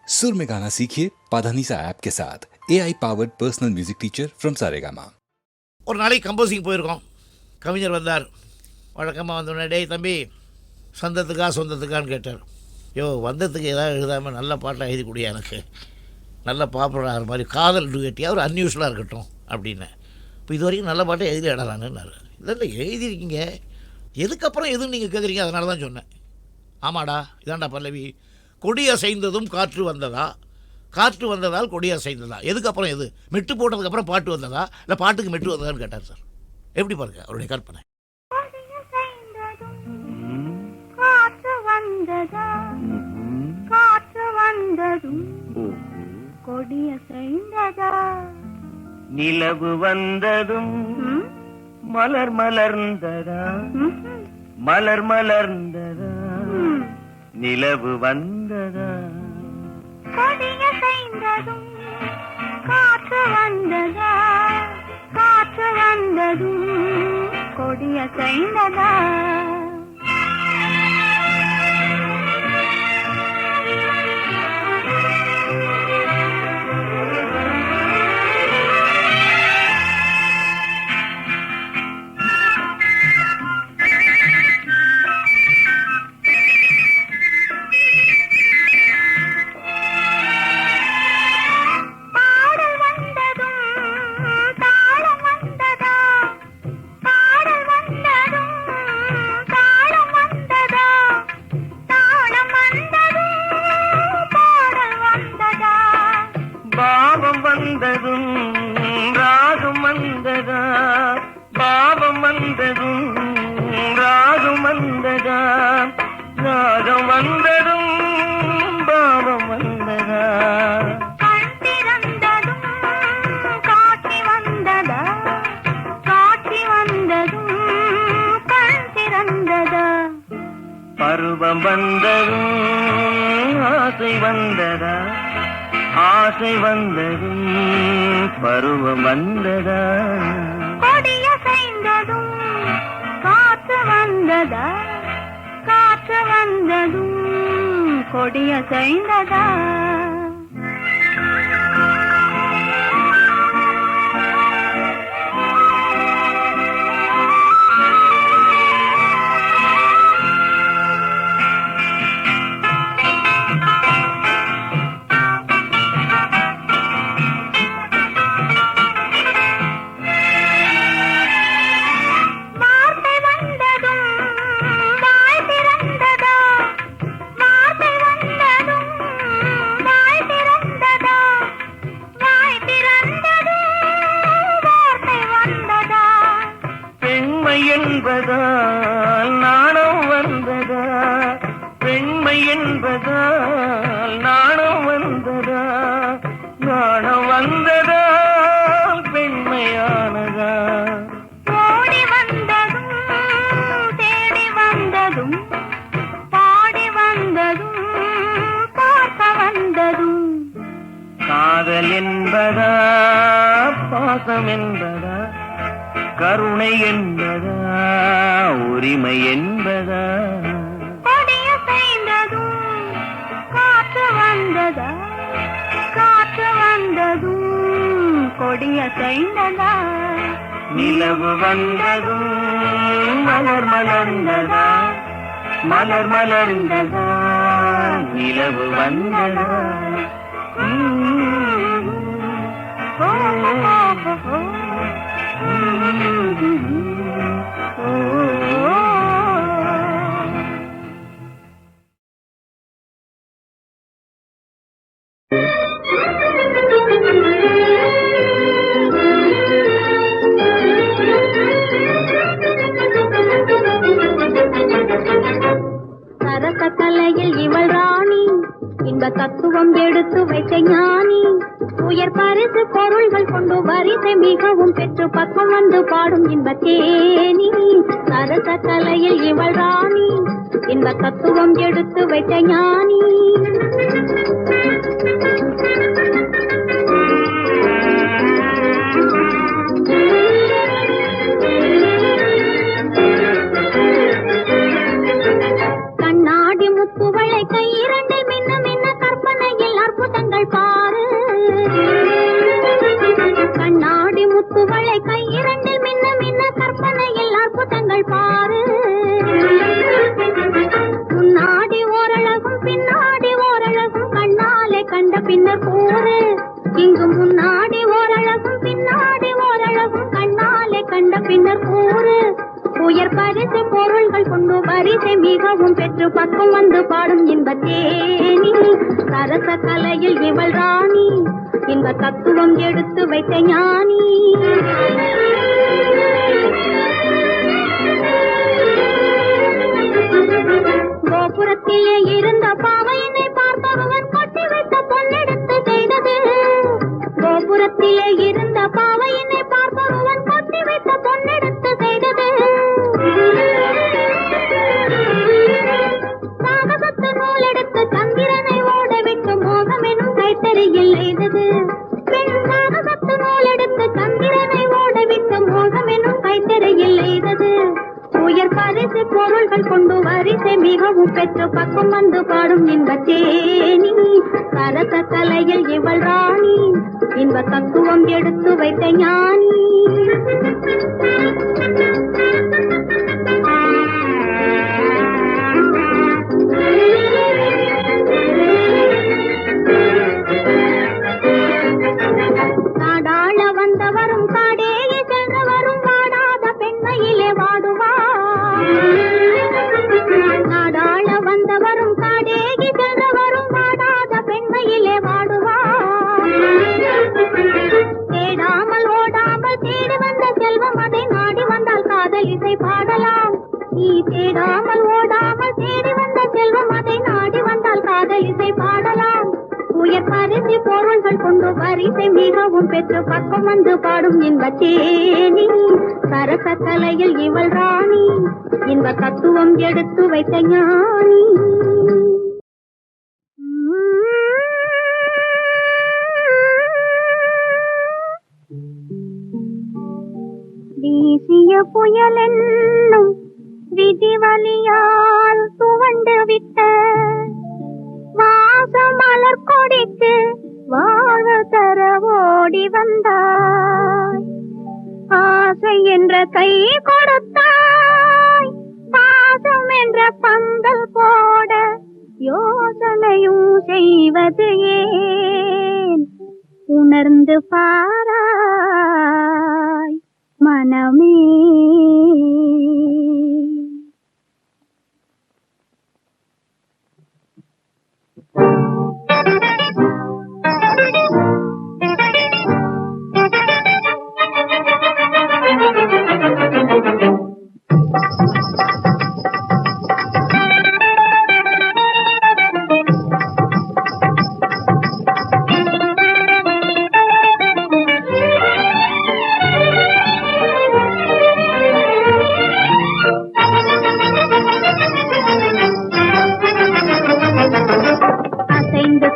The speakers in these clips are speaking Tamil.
सुर में गाना सीखिए पाधानीसा ऐप के साथ AI powered personal music teacher from Saregama. ஒரு நாளைக்கு கம்போசிங் போயிருக்கோம். கவிஞர் வந்தார். வழக்கமாக வந்தோடனே, டேய் தம்பி, சொந்தத்துக்கான்னு கேட்டார். வந்ததுக்கு ஏதாவது எழுதாமல் நல்ல பாட்டாக எழுதி கொடுயா, எனக்கு நல்ல பாப்புலர் ஆகிற மாதிரி காதல் டுகட்டியாக ஒரு அன்யூஸ்வலாக இருக்கட்டும் அப்படின்னு. இப்போ இது வரைக்கும் நல்ல பாட்டை எழுதி இடலான்னு. இல்லை எழுதியிருக்கீங்க, எதுக்கப்புறம் எதுவும் நீங்கள் கேட்குறீங்க, அதனால தான் சொன்னேன். ஆமாடா, இதாண்டா பல்லவி. கொடி அசைந்ததும் காற்று வந்ததா, காற்று வந்ததால் கொடி அசைந்ததா, எதுக்கப்புறம் எது? மெட்டு போட்டதுக்கப்புறம் பாட்டு வந்ததா, இல்லை பாட்டுக்கு மெட்டு வந்ததான்னு கேட்டார் சார். எப்படி பாருங்க அவருடைய கற்பனை. காற்று வந்ததா, காற்று வந்ததும் கொடி அசைந்ததா, நிலவு வந்ததும் மலர் மலர்ந்ததா, மலர் மலர்ந்ததா, நிலவு வந்ததா, கொடியசைந்ததும் காற்று வந்ததா, காற்று வந்ததும் கொடியசைந்ததா. வந்ததும் ராகம் வந்ததா, பாவம் வந்ததும் ராகம் வந்ததா, ராகம் வந்ததும் பாவம் வந்ததா, கண் திறந்ததும் காட்சி வந்ததா, காட்சி வந்ததும் கண் திறந்ததா, பருவம் வந்ததும் ஆசை வந்ததா, ஆசை வந்ததும் பருவம் வந்ததா, கொடியசைந்ததும் காற்று வந்ததா, காற்று வந்ததும் கொடியசைந்ததா. என்பதால் நாணம் வந்ததா, பெண்மை என்பதால் நாணம் வந்ததா, நாணம் வந்ததால் பெண்மையானதா, ஓடி வந்ததும் தேடி வந்ததும் பாடி வந்ததும் பார்க்க வந்ததும், காதல் என்பதா பாசம் என்பதா, கருணை என்பதா உரிமை என்பதா, கொடியசைந்ததும் காற்று வந்ததா, காற்று வந்ததும் கொடியசைந்ததா, நிலவு வந்ததும் மலர் மலர்ந்ததா, மலர் மலர்ந்ததா, நிலவு வந்ததா. கலையில் இவள் ராணி, இன்ப தத்துவம் எடுத்து வைத்த ஞானி, உயர் பரிசு பொருள்கள் கொண்டு வரிசை மிகவும் பெற்று பக்கம் வந்து பாடும் இன்ப தேனி. சரச கலையில் இவள் ராணி, இன்ப தத்துவம் எடுத்து வைத்த ஞானி. கண்ணாடி முத்துவளை கை இரண்டை மின்ன மின்ன கற்பனையில் அற்புத புத்தங்கள் பாரு கண்ணாடி முத்துவளை கையிரண்டில் மின்ன மின்ன கற்பனையில் அற்புதங்கள் பாரு முன்னாடி ஓரழகும் பின்னாடி ஓரழகும் கண்ணாலே கண்ட பின்னர் கூறு இங்கு முன்னாடி ஓரழகும் பின்னாடி ஓரழகும் கண்ணாலே கண்ட பின்னர் கூறு உயர் பரிசு பொருள்கள் கொண்டு வரிசை மிகவும் பெற்று பக்கம் வந்து பாடும் இன்பத்தேனி சரச கலையில் இவள் ராணி இன்ப தத்துவம் எடுத்து வைத்த ஞானி கோபுரத்திலே இருந்த பாவையினை பார்த்தவன் கொட்டி வைத்த பொன்னெடுத்து செய்தது கோபுரத்திலே இருந்த பாவையினை பார்த்தவன் கொட்டி வைத்த பொன்னெடுத்து செய்தது சாகசத்து நூலெடுத்து சந்திரனை ஓடவிட்டு மோகம் எனும் கைத்தறியில் எய்தது பெண் சாகசத்து நூலெடுத்து சந்திரனை ஓடவிட்டு மோகம் எனும் கைத்தறியில் எய்தது உயர் பரிசு பொருள்கள் கொண்டு வரிசை மிகவும் பெற்று பக்கம் வந்து பாடும் இன்பத்தேனி சரச கலையில் இவள் ராணி இன்ப தத்துவம் எடுத்து வைத்த ஞானி நாடாள வந்தவரும் காடேறி சென்றவரும் வாடாத பெண்மையிலே வாடுவார் நாடாள வந்தவரும் காடேறி சென்றவரும் வாடாத பெண்மையிலே வாடுவார் தேடாமல் ஓடாமல் தேடி வந்த செல்வம் அதை நாடி வந்தால் காதல் இசை பாடலாம் நீ தேடாமல் ஓடாமல் தேடி வந்த செல்வம் அதை நாடி வந்தால் காதல் இசை பாடலாம் உயர் பரிசு பொருள்கள் கொண்டு வரிசை மிகவும் பெற்று பக்கம் வந்து பாடும் இன்பத்தேனி சரச கலையில் இவள் ராணி இன்ப தத்துவம் எடுத்து வைத்த ஞானி வீசிய புயல் என்னும் விதிவலியால் துவண்டு விட்ட வாசமலர் கொடிக்கு வாழ தர ஓடி வந்தாய் ஆசை என்ற கை கொடுத்தாய் பாசம் என்ற பந்தல் போட யோசனையும் செய்வது ஏன் உணர்ந்து பாராய் மனமே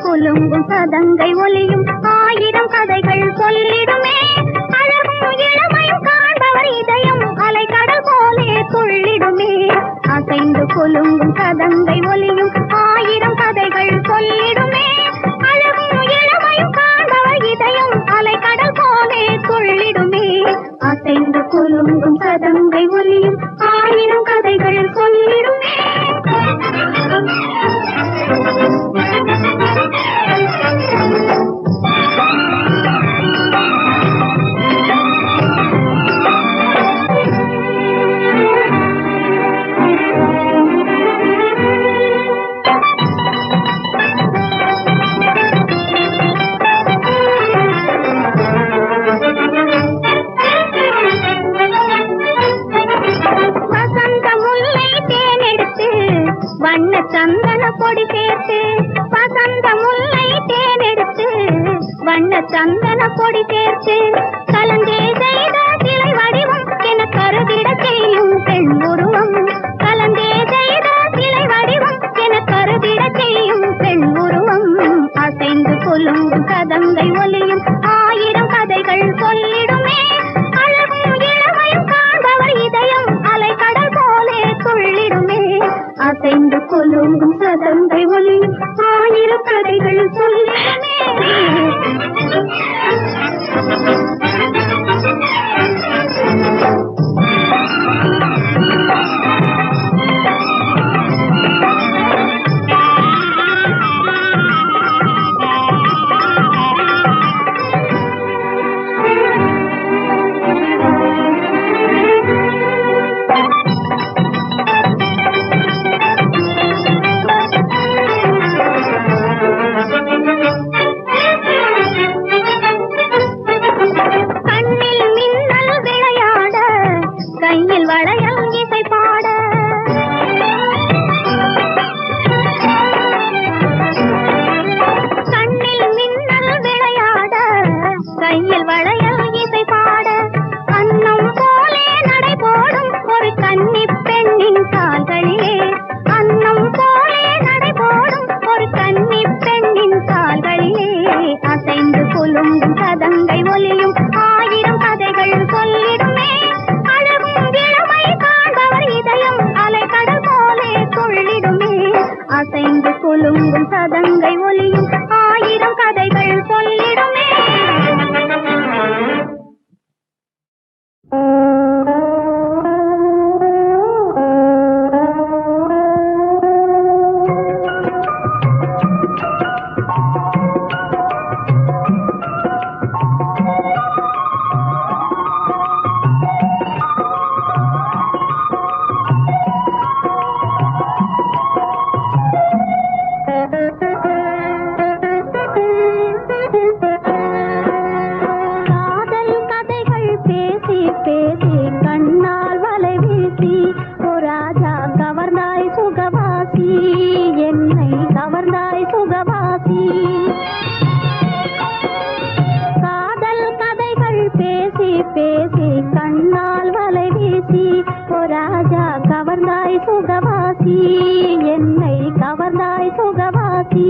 குலுங்கும் சதங்கை ஒலியும் ஆயிரம் கதைகள் சொல்லிடுமே அழகும் இளமையும் காண்பவர் இதயம் அலைக்கடல் போலே துள்ளிடுமே அசைந்து குலுங்கும் சதங்கை ஒலியும் ஆயிரம் கதைகள் சொல்லிடுமே அழகும் இளமையும் காண்பவர் இதயம் அலைக்கடல் போலே துள்ளிடுமே அசைந்து குலுங்கும் சதங்கை ஒலியும் ஆயிரம் கதைகள் சொல்லிடுமே வண்ண சந்தன பொடி சேர்த்து வசந்த முல்லை தேனெடுத்து வண்ண சந்தன பொடி சேர்த்து கலந்தே செய்த சிலை வடிவம் என கருதிட செய்யும் பெண் உருவம் கலந்தே செய்த சிலை வடிவம் என கருதிட செய்யும் பெண் உருவம் அசைந்து கொலுங்கும் கதங்கை ஒலியும் ஆயிரம் கதைகள் சொல்லிடுமே அழகும் இளமையும் காண்பவர் இதயம் அலைக்கடல் போலே துள்ளிடுமே அசைந்து கொலுங்கும் சதங்கை ஒலியும் ஆயிரம் கதைகள் சொல்லிடுமே சுகவாசி, என்னை கவர்ந்தாய் சுகவாசி.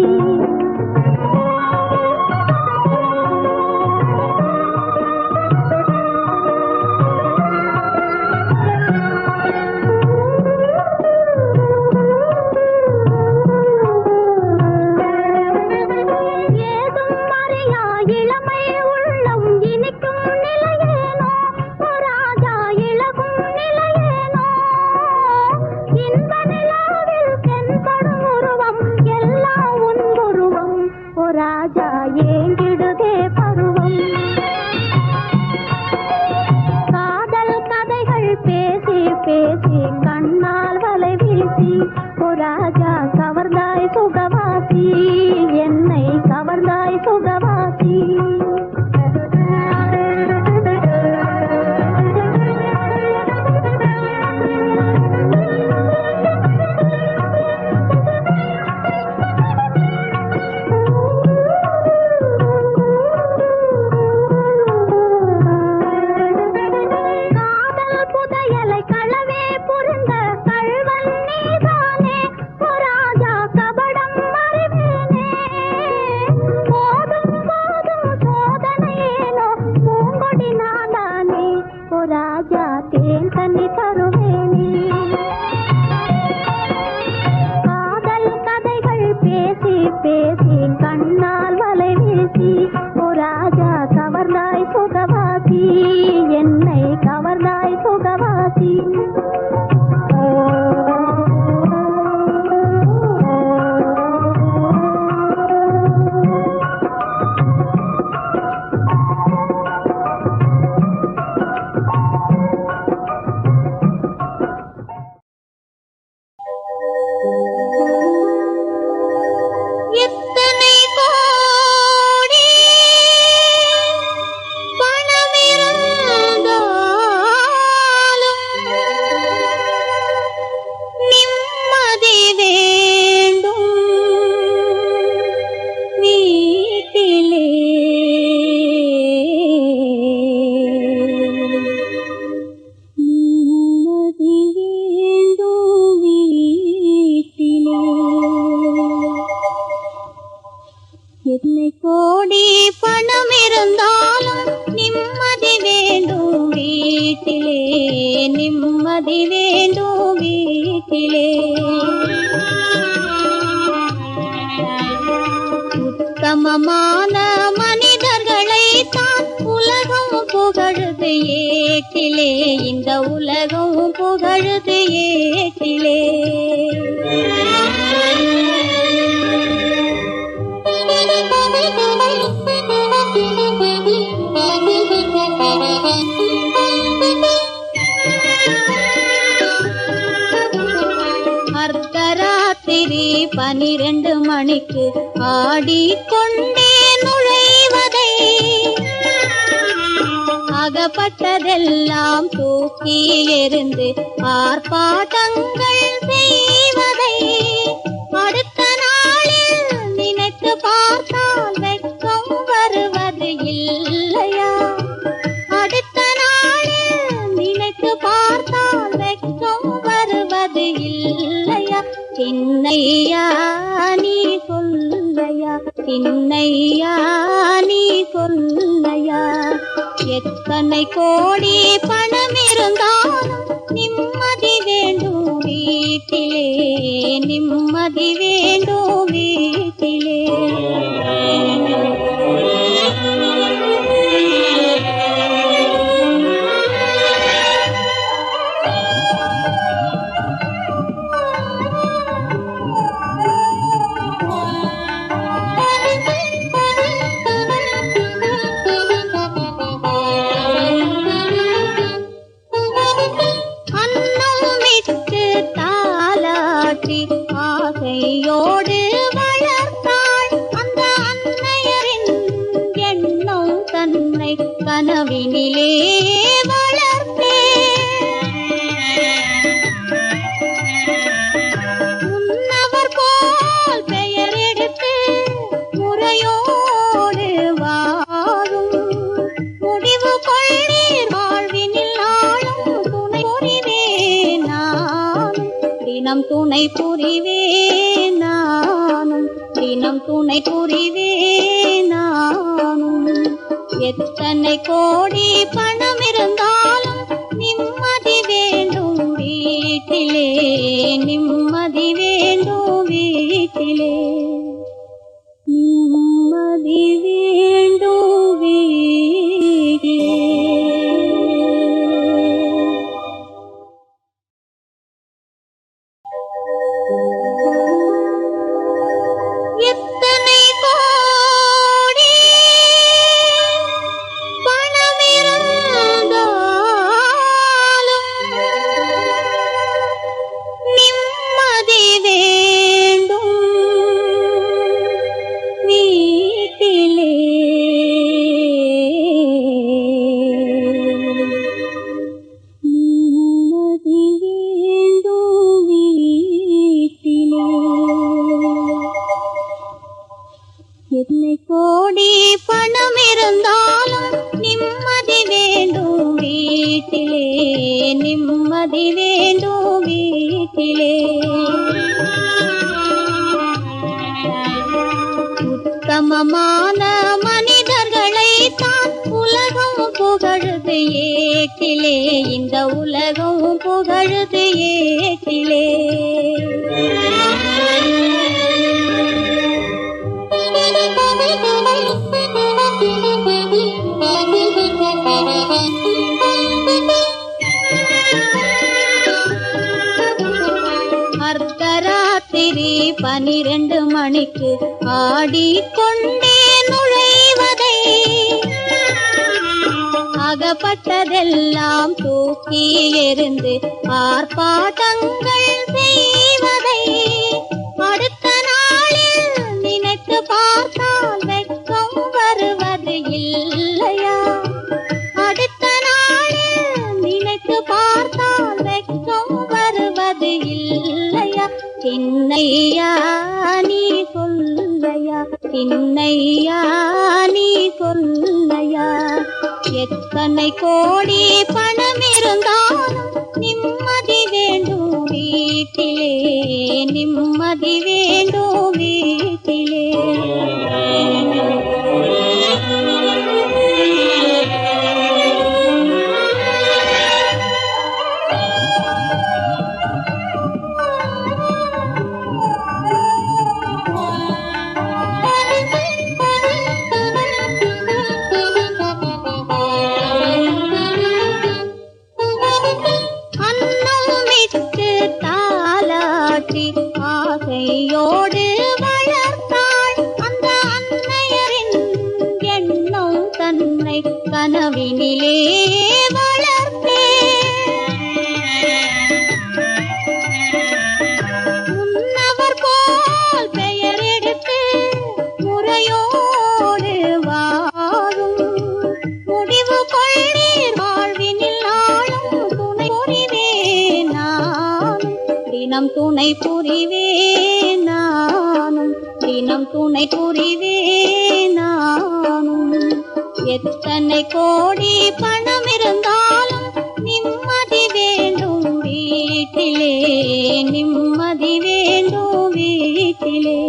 உத்தமமான மனிதர்களை தான் உலகம் புகழுது ஏட்டிலே, இந்த உலகம் புகழுது ஏட்டிலே. அர்த்தராத்திரி 12 மணிக்கு ஆடிக்கொண்டே நுழைவதை, அகப்பட்டதெல்லாம் தூக்கிலிருந்து ஆர்ப்பாட்டங்கள் செய்வதை, அடுத்த நாளில் நினைத்து பார்த்தால் வெட்கம் வருவது இல்லையா? அடுத்த நாளில் நினைத்து பார்த்தால் வெட்கம் வருவது இல்லையா? சின்னையா நீ சொல்லையா, சின்னையா நீ சொல்லையா, எத்தனை கோடி பணம் இருந்தாலும் நிம்மதி வேண்டும் வீட்டிலே, நிம்மதி வேண்டும் வீட்டிலே. ஆசையோடு வளர்த்தாள் அந்த அன்னையரின் எண்ணம், தன்னை கனவினிலே வளர்த்தே. முன்னவர் போல் பெயர் எடுத்து முறையோடு வாழும் முடிவு கொள்ளீர், வாழ்வினில் நாளும் துணை புரிவேன் நானும். தினம் துணை புரிவேன் நானும், தினம் துணை புரிவேன் நானும். எத்தனை கோடி பணம் இருந்தாலும் நிம்மதி வேண்டும் வீட்டிலே, நிம்மதி வேண்டும் வீட்டிலே, நிம்மதி வேண்டும் வீட்டிலே. எத்தனை கோடி பணம் இருந்தாலும் நிம்மதி வேண்டும் வீட்டிலே, நிம்மதி வேண்டும் வீட்டிலே. எத்தனை கோடி பணம் இருந்தாலும் நிம்மதி வேண்டும் வீட்டிலே, நிம்மதி வேண்டும் வீட்டிலே. உத்தமமான மனிதர்களை தான் உலகம் புகழுது ஏட்டிலே, இந்த உலகம் புகழுது ஏட்டிலே. அர்த்தராத்திரி 12 மணிக்கு ஆடிக்கொண்டே நுழைவதை, அகப்பட்டதெல்லாம் தூக்கி எறிந்து ஆர்ப்பாட்டங்கள் செய்வதை, அடுத்த நாளில் நினைத்து பார்த்தால் வெட்கம் வருவது இல்லையா? அடுத்த நாளில் நினைத்து பார்த்தால் வெட்கம் வருவது இல்லையா? சின்னையா நீ சொல்லையா, சின்னையா நீ சொல்லையா? எத்தனை கோடி பணம் இருந்தாலும் நிம்மதி வேண்டும் வீட்டிலே, நிம்மதி வேண்டும் வீட்டிலே. ஆசையோடு வளர்த்தாள் அந்த அன்னையரின் எண்ணம் தன்னை கனவினிலே வளர்த்தே. முன்னவர் போல் பெயர் எடுத்து முறையோடு வாழும் முடிவு கொள்ளீர் வாழ்வினில் நாளும் துணை புரிவேன் நானும், தினம் துணை புரிவேன் நானும், தினம் துணை புரிவேன் நானும். எத்தனை கோடி பணம் இருந்தாலும் நிம்மதி வேண்டும் வீட்டிலே, நிம்மதி வேண்டும் வீட்டிலே,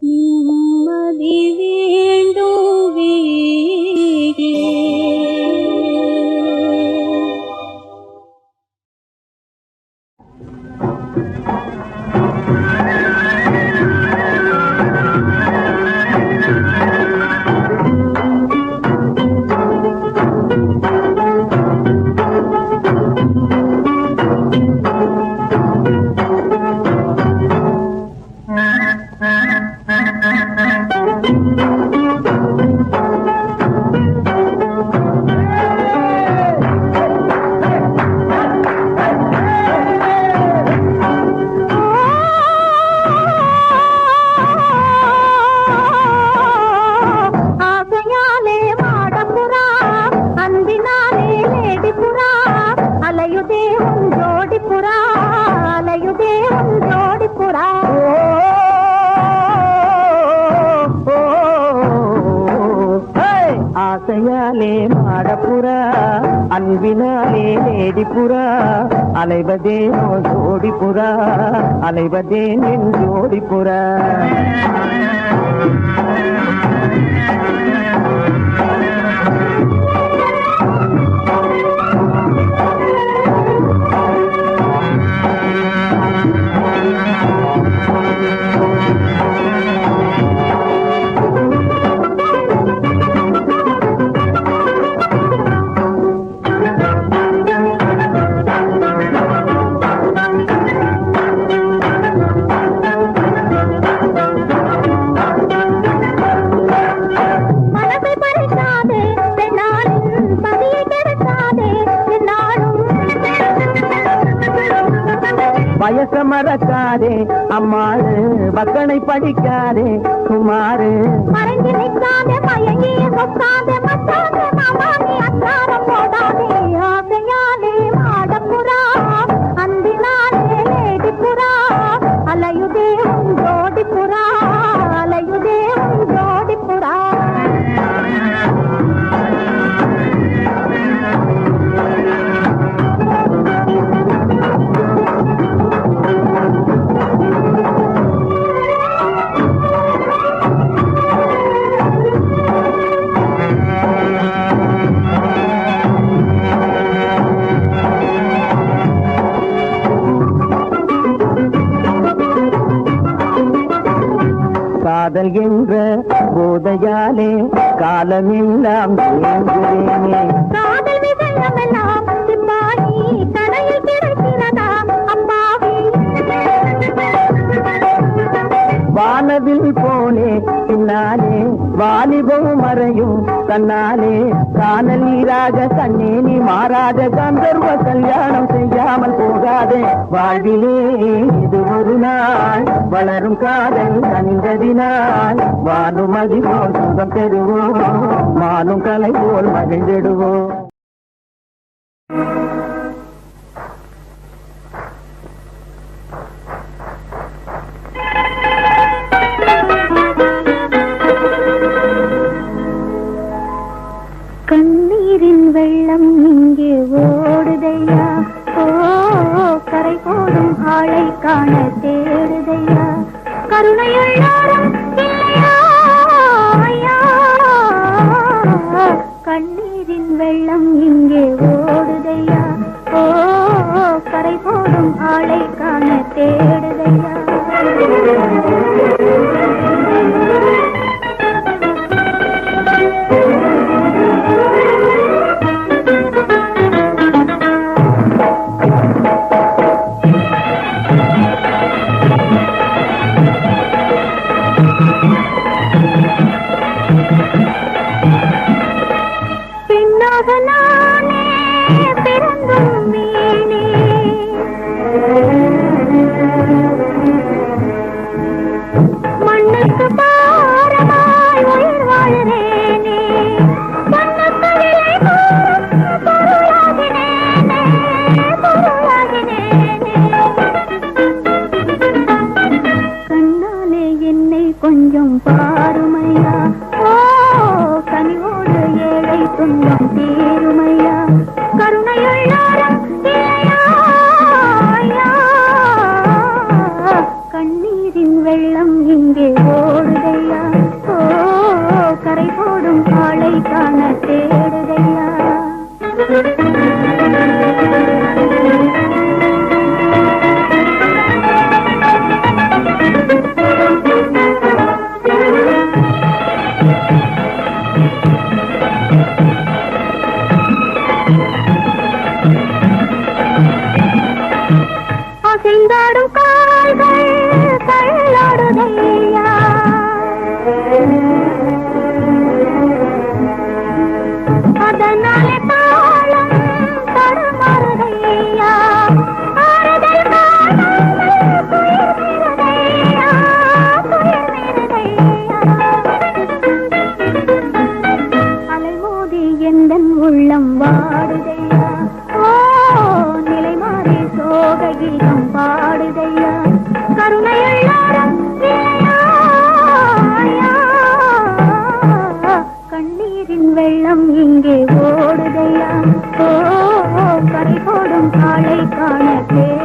நிம்மதி வேண்டும் வீட்டிலே. அன்பினாலே லேடிப்புறா அலைவதேனோ ஜோடிப்புறா அலைவதேன் என் ஜோடிப்புறா மனசை பறிக்காதே பெண்ணாளின் பதியை கெடுக்காதே என்னாலும் வயச மறக்காதே அம்மாளு மக்கனை படிக்காதே குமாரு மறைஞ்சு நிற்காதே மயங்கி சொக்காதே மத்தாதே மாமானி அச்சாரம் போடாதே ஆசையாலே மாடப்புறா அந்தினாலே லேடிப்புறா அலையுதே உன் ஜோடிப்புறா அலையுதே உன் ஜோடிப்புறா காதல் என்ற போதையாலே காலமெல்லாம் தேங்குவேனே காதல் விசயமெல்லாம் சிப்பாயி கடையில் கிடைக்கிறதா அம்மாவி வானவில் போலே பின்னாலே வாலிபம் மறையும் தன்னாலே காணல் நீராக கண்ணே நீ மாறாத கந்தர்வ கல்யாணம் செய்யாமல் போகாதே வாழ்விலே இது ஒரு நாள் வளரும் காதல் கனிந்ததினால் வானும் அதிபோல் சுகம் பெறுவோம் மானும் கலை போல் மகிழ்ந்திடுவோம் கண்ணீரின் வெள்ளம் இங்கே ஓடுதையா ஓ கரை போடும் ஆளை காண தேடுதையா கருணையுள்ளாரும் இல்லையா ஐயா கண்ணீரின் வெள்ளம் இங்கே ஓடுதையா காண